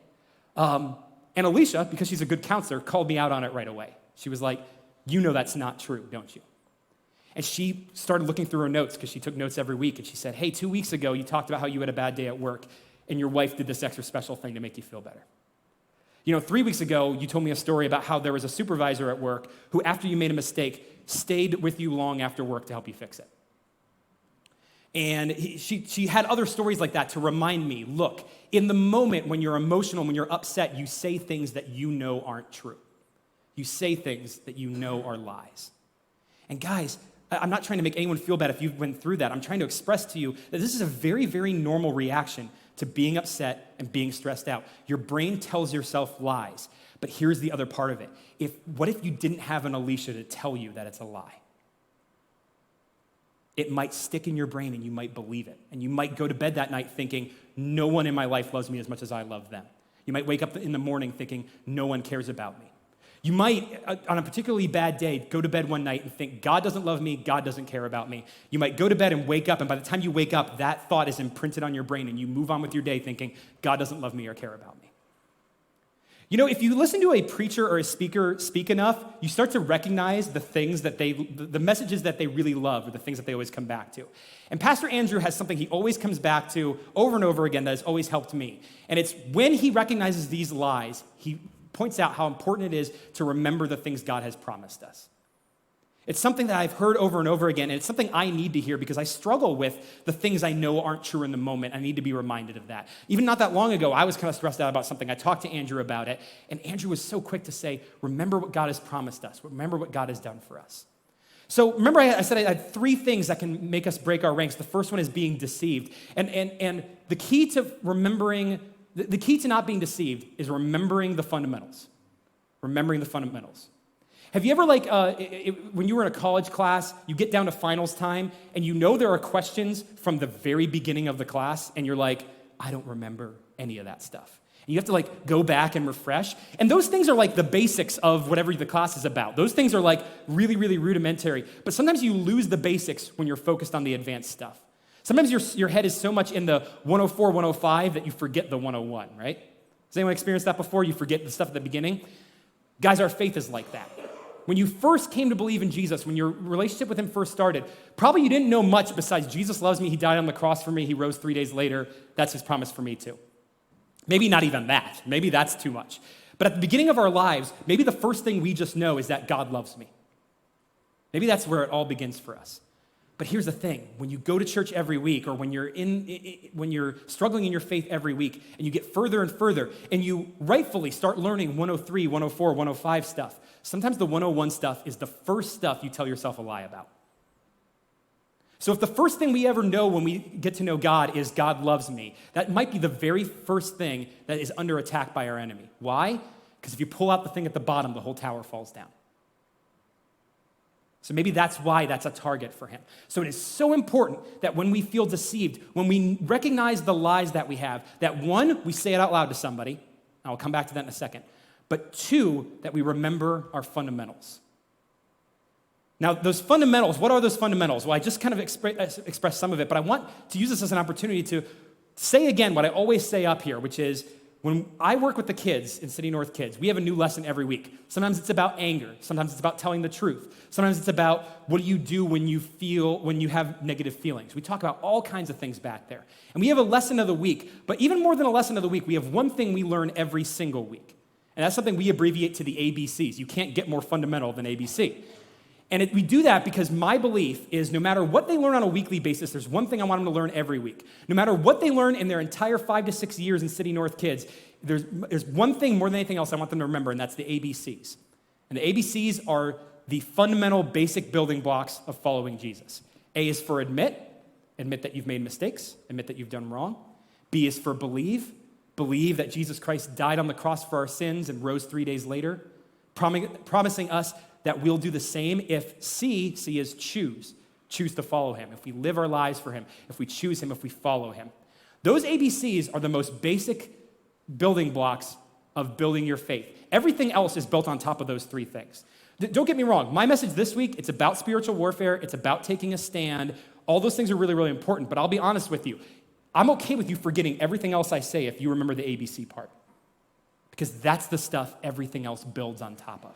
And Alicia, because she's a good counselor, called me out on it right away. She was like, you know that's not true, don't you? And she started looking through her notes, because she took notes every week, and she said, hey, 2 weeks ago, you talked about how you had a bad day at work, and your wife did this extra special thing to make you feel better. 3 weeks ago, you told me a story about how there was a supervisor at work who, after you made a mistake, stayed with you long after work to help you fix it. And she had other stories like that to remind me, look, in the moment when you're emotional, when you're upset, you say things that you know aren't true. You say things that you know are lies. And guys, I'm not trying to make anyone feel bad if you've went through that. I'm trying to express to you that this is a very, very normal reaction to being upset and being stressed out. Your brain tells yourself lies. But here's the other part of it. What if you didn't have an Alicia to tell you that it's a lie? It might stick in your brain and you might believe it. And you might go to bed that night thinking, no one in my life loves me as much as I love them. You might wake up in the morning thinking, no one cares about me. You might, on a particularly bad day, go to bed one night and think, God doesn't love me, God doesn't care about me. You might go to bed and wake up, and by the time you wake up, that thought is imprinted on your brain, and you move on with your day thinking, God doesn't love me or care about me. If you listen to a preacher or a speaker speak enough, you start to recognize the messages that they really love, or the things that they always come back to. And Pastor Andrew has something he always comes back to over and over again that has always helped me. And it's when he recognizes these lies, he points out how important it is to remember the things God has promised us. It's something that I've heard over and over again, and it's something I need to hear because I struggle with the things I know aren't true in the moment. I need to be reminded of that. Even not that long ago, I was kind of stressed out about something. I talked to Andrew about it, and Andrew was so quick to say, remember what God has promised us. Remember what God has done for us. So remember I said I had 3 things that can make us break our ranks. The first one is being deceived. And the key to remembering, the key to not being deceived is remembering the fundamentals. Remembering the fundamentals. Have you ever, when you were in a college class, you get down to finals time, and you know there are questions from the very beginning of the class, and you're like, I don't remember any of that stuff. And you have to, go back and refresh. And those things are, the basics of whatever the class is about. Those things are, really, really rudimentary. But sometimes you lose the basics when you're focused on the advanced stuff. Sometimes your head is so much in the 104, 105 that you forget the 101, right? Has anyone experienced that before? You forget the stuff at the beginning? Guys, our faith is like that. When you first came to believe in Jesus, when your relationship with him first started, probably you didn't know much besides Jesus loves me, he died on the cross for me, he rose 3 days later, that's his promise for me too. Maybe not even that. Maybe that's too much. But at the beginning of our lives, maybe the first thing we just know is that God loves me. Maybe that's where it all begins for us. But here's the thing. When you go to church every week, or when you're struggling in your faith every week, and you get further and further, and you rightfully start learning 103, 104, 105 stuff, sometimes the 101 stuff is the first stuff you tell yourself a lie about. So if the first thing we ever know when we get to know God is God loves me, that might be the very first thing that is under attack by our enemy. Why? Because if you pull out the thing at the bottom, the whole tower falls down. So maybe that's why that's a target for him. So it is so important that when we feel deceived, when we recognize the lies that we have, that 1, we say it out loud to somebody, and I'll come back to that in a second, but 2, that we remember our fundamentals. Now, those fundamentals, what are those fundamentals? Well, I just kind of expressed some of it, but I want to use this as an opportunity to say again what I always say up here, which is when I work with the kids in City North Kids, we have a new lesson every week. Sometimes it's about anger. Sometimes it's about telling the truth. Sometimes it's about what do you do when you have negative feelings. We talk about all kinds of things back there. And we have a lesson of the week, but even more than a lesson of the week, we have one thing we learn every single week. And that's something we abbreviate to the ABCs. You can't get more fundamental than ABC. And we do that because my belief is no matter what they learn on a weekly basis, there's one thing I want them to learn every week. No matter what they learn in their entire 5 to 6 years in City North Kids, there's one thing more than anything else I want them to remember, and that's the ABCs. And the ABCs are the fundamental basic building blocks of following Jesus. A is for admit that you've made mistakes, admit that you've done wrong. B is for believe that Jesus Christ died on the cross for our sins and rose 3 days later, promising us that we'll do the same if C is choose to follow him, if we live our lives for him, if we choose him, if we follow him. Those ABCs are the most basic building blocks of building your faith. Everything else is built on top of those three things. Don't get me wrong. My message this week, it's about spiritual warfare. It's about taking a stand. All those things are really, really important, but I'll be honest with you. I'm okay with you forgetting everything else I say if you remember the ABC part, because that's the stuff everything else builds on top of.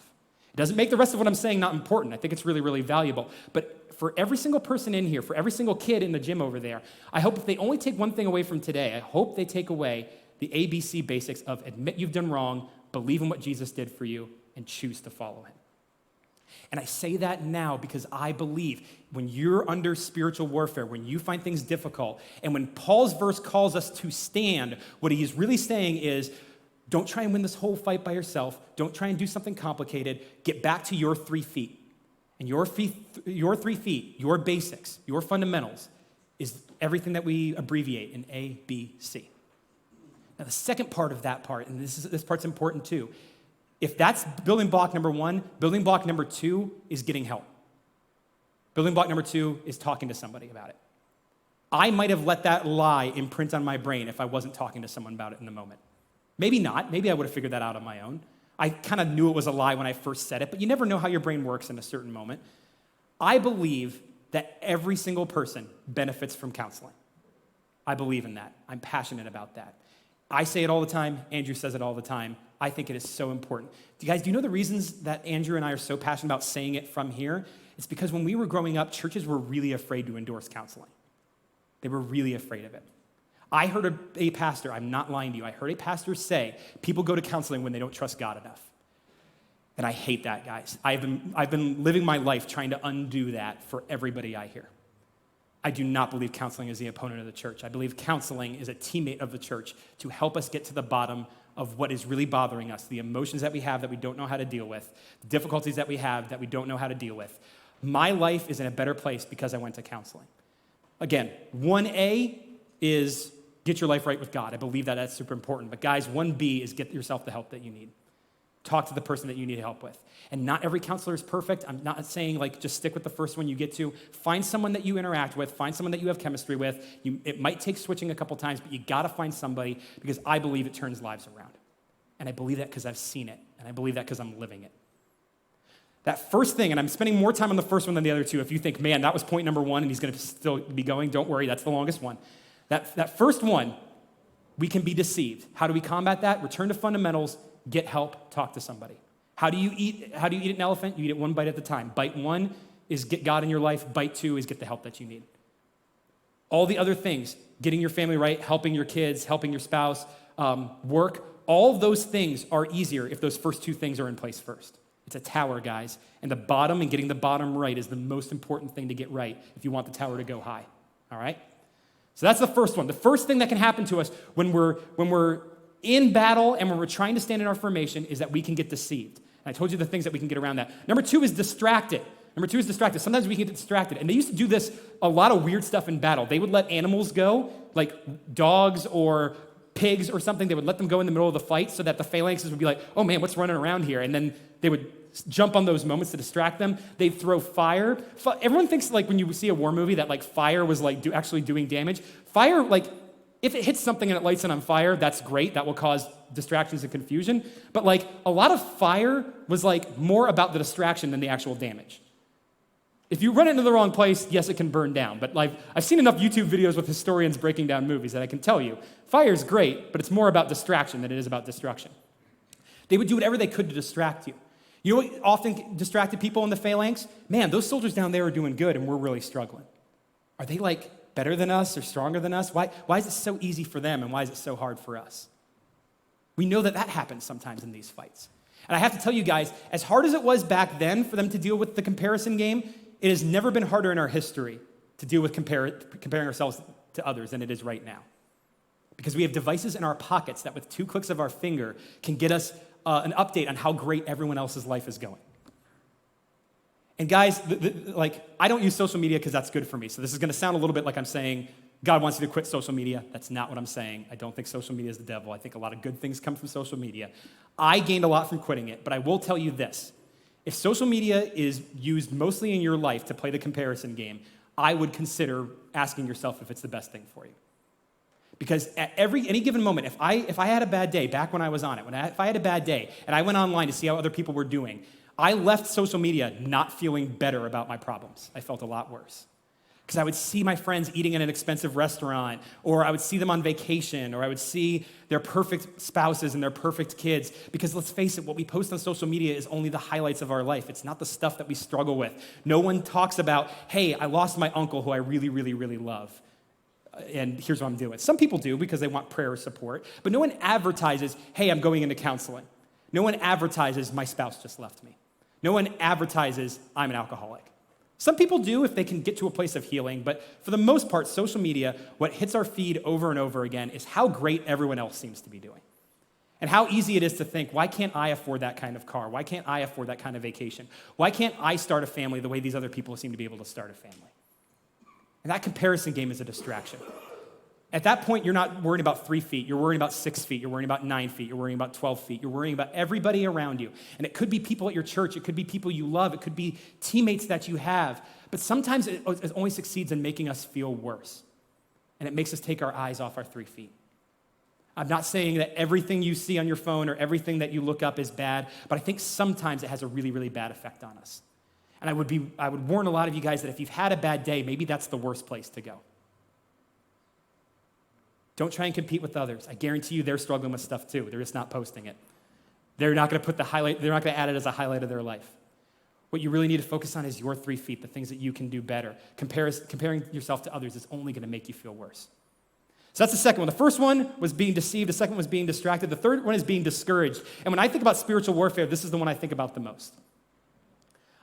It doesn't make the rest of what I'm saying not important. I think it's really, really valuable. But for every single person in here, for every single kid in the gym over there, I hope if they only take one thing away from today, I hope they take away the ABC basics of admit you've done wrong, believe in what Jesus did for you, and choose to follow him. And I say that now because I believe when you're under spiritual warfare, when you find things difficult, and when Paul's verse calls us to stand, what he's really saying is, don't try and win this whole fight by yourself. Don't try and do something complicated. Get back to your 3 feet. And your 3 feet, your basics, your fundamentals, is everything that we abbreviate in A, B, C. Now, the second part of that part, and this part's important too, if that's building block number 1, building block number 2 is getting help. Building block number 2 is talking to somebody about it. I might have let that lie imprint on my brain if I wasn't talking to someone about it in the moment. Maybe not. Maybe I would have figured that out on my own. I kind of knew it was a lie when I first said it, but you never know how your brain works in a certain moment. I believe that every single person benefits from counseling. I believe in that. I'm passionate about that. I say it all the time. Andrew says it all the time. I think it is so important. Do you know the reasons that Andrew and I are so passionate about saying it from here? It's because when we were growing up, churches were really afraid to endorse counseling. They were really afraid of it. I heard a pastor, I'm not lying to you, I heard a pastor say, people go to counseling when they don't trust God enough. And I hate that, guys. I've been living my life trying to undo that for everybody I hear. I do not believe counseling is the opponent of the church. I believe counseling is a teammate of the church to help us get to the bottom of what is really bothering us, the emotions that we have that we don't know how to deal with, the difficulties that we have that we don't know how to deal with. My life is in a better place because I went to counseling. Again, 1A is get your life right with God. I believe that that's super important. But guys, 1B is get yourself the help that you need. Talk to the person that you need help with. And not every counselor is perfect. I'm not saying just stick with the first one you get to. Find someone that you interact with. Find someone that you have chemistry with. It might take switching a couple times, but you got to find somebody because I believe it turns lives around. And I believe that because I've seen it. And I believe that because I'm living it. That first thing, and I'm spending more time on the first one than the other two. If you think, man, that was point number 1 and he's going to still be going, don't worry, that's the longest one. That first one, we can be deceived. How do we combat that? Return to fundamentals, get help, talk to somebody. How do you eat an elephant? You eat it one bite at a time. Bite 1 is get God in your life. Bite 2 is get the help that you need. All the other things, getting your family right, helping your kids, helping your spouse, work, all of those things are easier if those first 2 things are in place first. It's a tower, guys. And the bottom and getting the bottom right is the most important thing to get right if you want the tower to go high. All right? So that's the first one. The first thing that can happen to us when we're in battle and when we're trying to stand in our formation is that we can get deceived. And I told you the things that we can get around that. Number 2 is distracted. Sometimes we can get distracted. And they used to do this, a lot of weird stuff in battle. They would let animals go, like dogs or pigs or something. They would let them go in the middle of the fight so that the phalanxes would be like, oh man, what's running around here? And then they would jump on those moments to distract them. They'd throw fire. Everyone thinks when you see a war movie that fire was actually doing damage. Fire, if it hits something and it lights it on fire, that's great. That will cause distractions and confusion. But a lot of fire was more about the distraction than the actual damage. If you run it into the wrong place, yes, it can burn down. But I've seen enough YouTube videos with historians breaking down movies that I can tell you, fire's great, but it's more about distraction than it is about destruction. They would do whatever they could to distract you. You know what often distracted people in the phalanx? Man, those soldiers down there are doing good and we're really struggling. Are they better than us or stronger than us? Why is it so easy for them and why is it so hard for us? We know that happens sometimes in these fights. And I have to tell you guys, as hard as it was back then for them to deal with the comparison game, it has never been harder in our history to deal with comparing ourselves to others than it is right now. Because we have devices in our pockets that with 2 clicks of our finger can get us an update on how great everyone else's life is going. And guys, I don't use social media because that's good for me. So this is going to sound a little bit like I'm saying, God wants you to quit social media. That's not what I'm saying. I don't think social media is the devil. I think a lot of good things come from social media. I gained a lot from quitting it, but I will tell you this. If social media is used mostly in your life to play the comparison game, I would consider asking yourself if it's the best thing for you. Because at any given moment, if I had a bad day back when I was on it, if I had a bad day and I went online to see how other people were doing, I left social media not feeling better about my problems. I felt a lot worse. Because I would see my friends eating in an expensive restaurant, or I would see them on vacation, or I would see their perfect spouses and their perfect kids. Because let's face it, what we post on social media is only the highlights of our life. It's not the stuff that we struggle with. No one talks about, hey, I lost my uncle who I really, really, really love. And here's what I'm doing. Some people do because they want prayer support, but no one advertises, hey, I'm going into counseling. No one advertises, my spouse just left me. No one advertises, I'm an alcoholic. Some people do if they can get to a place of healing, but for the most part, social media, what hits our feed over and over again is how great everyone else seems to be doing. And how easy it is to think, why can't I afford that kind of car? Why can't I afford that kind of vacation? Why can't I start a family the way these other people seem to be able to start a family? And that comparison game is a distraction. At that point, you're not worried about 3 feet. You're worrying about 6 feet. You're worrying about 9 feet. You're worrying about 12 feet. You're worrying about everybody around you. And it could be people at your church. It could be people you love. It could be teammates that you have. But sometimes it only succeeds in making us feel worse. And it makes us take our eyes off our 3 feet. I'm not saying that everything you see on your phone or everything that you look up is bad, but I think sometimes it has a really, really bad effect on us. And I would warn a lot of you guys that if you've had a bad day, maybe that's the worst place to go. Don't try and compete with others. I guarantee you they're struggling with stuff too. They're just not posting it. They're not going to put they're not going to add it as a highlight of their life. What you really need to focus on is your 3 feet, the things that you can do better. Comparing yourself to others is only going to make you feel worse. So that's the second one. The first one was being deceived. The second one was being distracted. The third one is being discouraged. And when I think about spiritual warfare, this is the one I think about the most.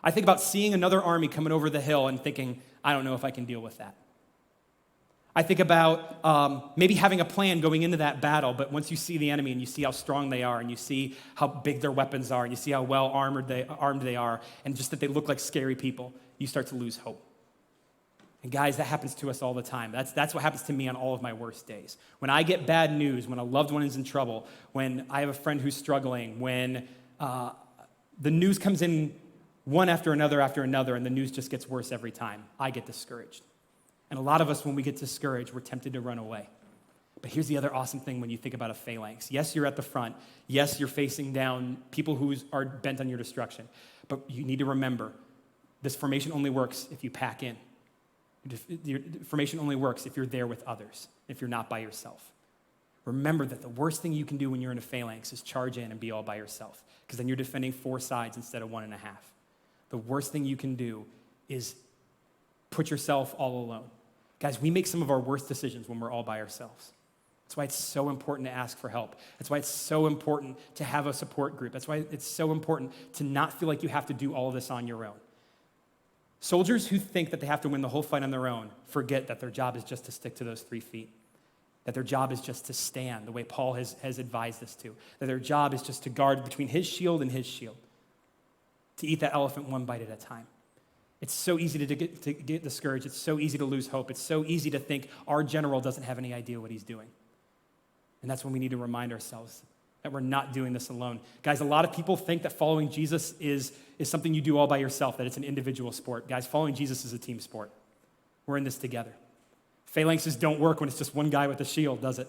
I think about seeing another army coming over the hill and thinking, I don't know if I can deal with that. I think about maybe having a plan going into that battle, but once you see the enemy and you see how strong they are and you see how big their weapons are and you see how well armed they are and just that they look like scary people, you start to lose hope. And guys, that happens to us all the time. That's what happens to me on all of my worst days. When I get bad news, when a loved one is in trouble, when I have a friend who's struggling, when the news comes in one after another, and the news just gets worse every time, I get discouraged. And a lot of us, when we get discouraged, we're tempted to run away. But here's the other awesome thing when you think about a phalanx. Yes, you're at the front. Yes, you're facing down people who are bent on your destruction. But you need to remember, this formation only works if you pack in. Your formation only works if you're there with others, if you're not by yourself. Remember that the worst thing you can do when you're in a phalanx is charge in and be all by yourself, because then you're defending 4 sides instead of 1.5. The worst thing you can do is put yourself all alone. Guys, we make some of our worst decisions when we're all by ourselves. That's why it's so important to ask for help. That's why it's so important to have a support group. That's why it's so important to not feel like you have to do all of this on your own. Soldiers who think that they have to win the whole fight on their own forget that their job is just to stick to those 3 feet, that their job is just to stand the way Paul has advised us to, that their job is just to guard between his shield and his shield, to eat that elephant one bite at a time. It's so easy to get discouraged. It's so easy to lose hope. It's so easy to think our general doesn't have any idea what he's doing. And that's when we need to remind ourselves that we're not doing this alone. Guys, a lot of people think that following Jesus is something you do all by yourself, that it's an individual sport. Guys, following Jesus is a team sport. We're in this together. Phalanxes don't work when it's just one guy with a shield, does it?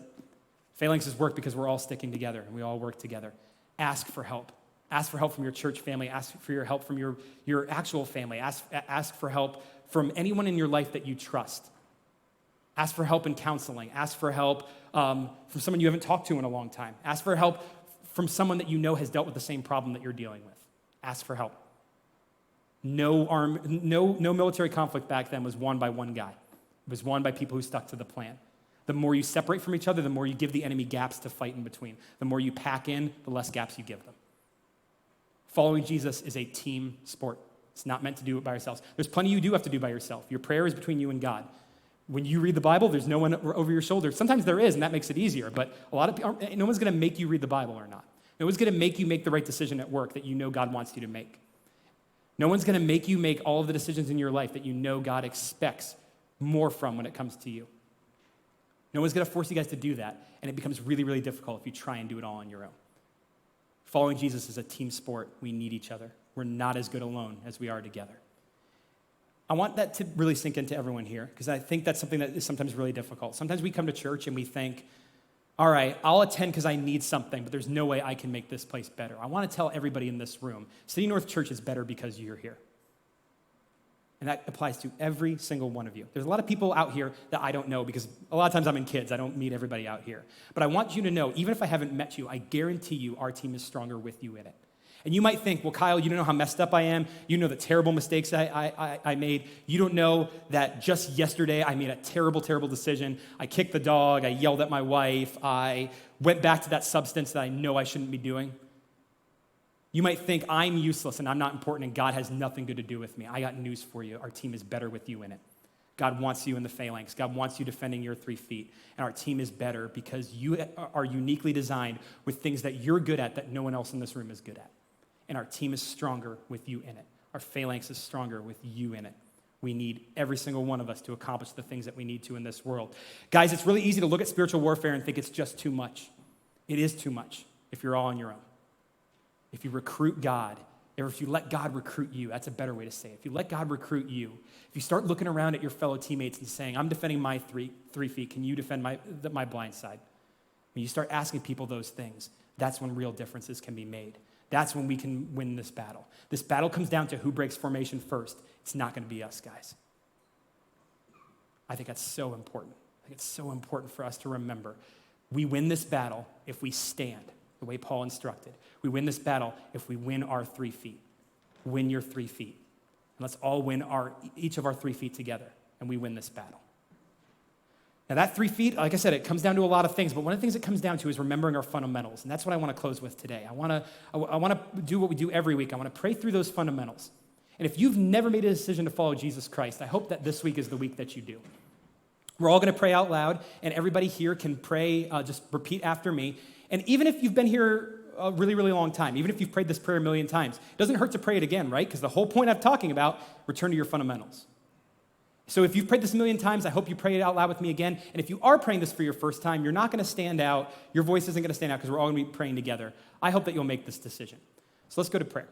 Phalanxes work because we're all sticking together and we all work together. Ask for help. Ask for help from your church family. Ask for your help from your actual family. Ask for help from anyone in your life that you trust. Ask for help in counseling. Ask for help from someone you haven't talked to in a long time. Ask for help from someone that you know has dealt with the same problem that you're dealing with. Ask for help. No military conflict back then was won by one guy. It was won by people who stuck to the plan. The more you separate from each other, the more you give the enemy gaps to fight in between. The more you pack in, the less gaps you give them. Following Jesus is a team sport. It's not meant to do it by yourselves. There's plenty you do have to do by yourself. Your prayer is between you and God. When you read the Bible, there's no one over your shoulder. Sometimes there is, and that makes it easier, but a lot of people, no one's going to make you read the Bible or not. No one's going to make you make the right decision at work that you know God wants you to make. No one's going to make you make all of the decisions in your life that you know God expects more from when it comes to you. No one's going to force you guys to do that, and it becomes really, really difficult if you try and do it all on your own. Following Jesus is a team sport. We need each other. We're not as good alone as we are together. I want that to really sink into everyone here, because I think that's something that is sometimes really difficult. Sometimes we come to church and we think, all right, I'll attend because I need something, but there's no way I can make this place better. I want to tell everybody in this room, City North Church is better because you're here. And that applies to every single one of you. There's a lot of people out here that I don't know, because a lot of times I'm in kids. I don't meet everybody out here. But I want you to know, even if I haven't met you, I guarantee you our team is stronger with you in it. And you might think, well, Kyle, you don't know how messed up I am. You know the terrible mistakes I made. You don't know that just yesterday I made a terrible, terrible decision. I kicked the dog. I yelled at my wife. I went back to that substance that I know I shouldn't be doing. You might think I'm useless and I'm not important and God has nothing good to do with me. I got news for you. Our team is better with you in it. God wants you in the phalanx. God wants you defending your 3 feet. And our team is better because you are uniquely designed with things that you're good at that no one else in this room is good at. And our team is stronger with you in it. Our phalanx is stronger with you in it. We need every single one of us to accomplish the things that we need to in this world. Guys, it's really easy to look at spiritual warfare and think it's just too much. It is too much if you're all on your own. If you recruit God, or if you let God recruit you, that's a better way to say it. If you let God recruit you, if you start looking around at your fellow teammates and saying, I'm defending my 3 feet, can you defend my blind side? When you start asking people those things, that's when real differences can be made. That's when we can win this battle. This battle comes down to who breaks formation first. It's not going to be us, guys. I think that's so important. I think it's so important for us to remember. We win this battle if we stand the way Paul instructed. We win this battle if we win our 3 feet. Win your 3 feet. And let's all win each of our 3 feet together, and we win this battle. Now that 3 feet, like I said, it comes down to a lot of things, but one of the things it comes down to is remembering our fundamentals, and that's what I want to close with today. I want to do what we do every week. I want to pray through those fundamentals. And if you've never made a decision to follow Jesus Christ, I hope that this week is the week that you do. We're all going to pray out loud, and everybody here can pray, just repeat after me. And even if you've been here a really, really long time, even if you've prayed this prayer a million times, it doesn't hurt to pray it again, right? Because the whole point I'm talking about, return to your fundamentals. So if you've prayed this a million times, I hope you pray it out loud with me again. And if you are praying this for your first time, you're not going to stand out. Your voice isn't going to stand out because we're all going to be praying together. I hope that you'll make this decision. So let's go to prayer.